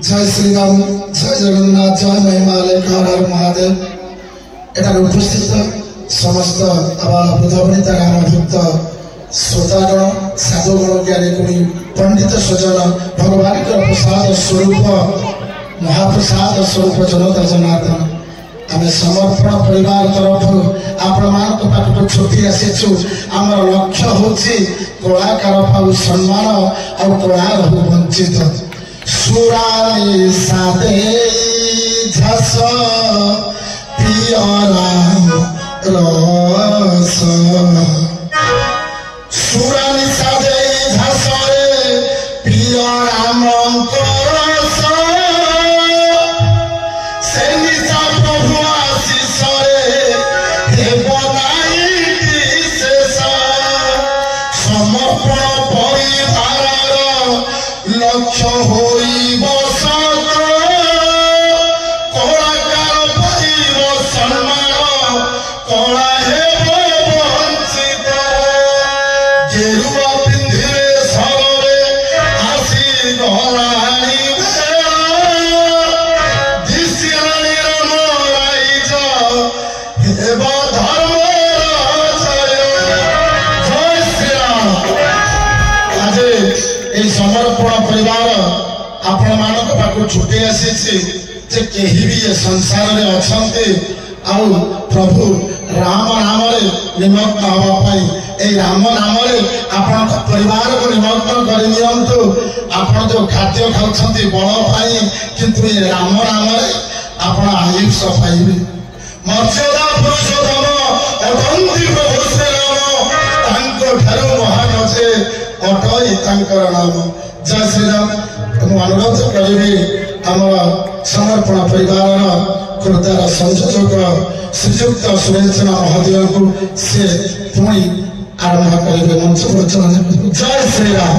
जय श्री राम, जय जगन्नाथ, जय महिमालय, हर हर महादेव। एटार उपस्थित समस्त आबाल वृद्धवनिता गानभुक्त श्रोतागण, साधुगण, ज्ञानी गुणी, पंडित सज्जन, भगवान प्रसाद स्वरूप, महाप्रसाद स्वरूप जनता जनार्दन, आम समर्पण परिवार तरफ आपण मान छुट्टी आसीचु। आम लक्ष्य हूँ कलाकार पाऊ सम्मान और कलाकार हो वंचित। सुरानी सादे झस पियरा रस, सुरानी सादे झस पियरा मंत्र रस, से निशा प्रभु आशीष हे बनाई विशेष। समर्पण परिवार लक्ष्य होई बसत, कलाकार पाइब सम्मान, कला हेब वंचित। गेरुआ पिंधिले सरे आसी गलानी समर्पण परिवार आपण मानक पाखु छुट्टी आसी कहीं भी ये संसार में अच्छा प्रभु राम नाम निमग्न हाँपाई राम नाम आपण परिवार को निमग्न कर आप जो खाद्य खाऊँ बल किंतु ये राम नाम आप आयुष पाइबे। मर्यादा पुरुषोत्तम अदंती प्रभु श्री राम महान से अटई नाम। जय श्री राम। अनुरोध करी आम समर्पण परिवार खुर्दार संयोजक श्रीजुक्त सुरेन्द्र महोदय को से पुणी आरंभ करेंगे मंच। जय श्री राम।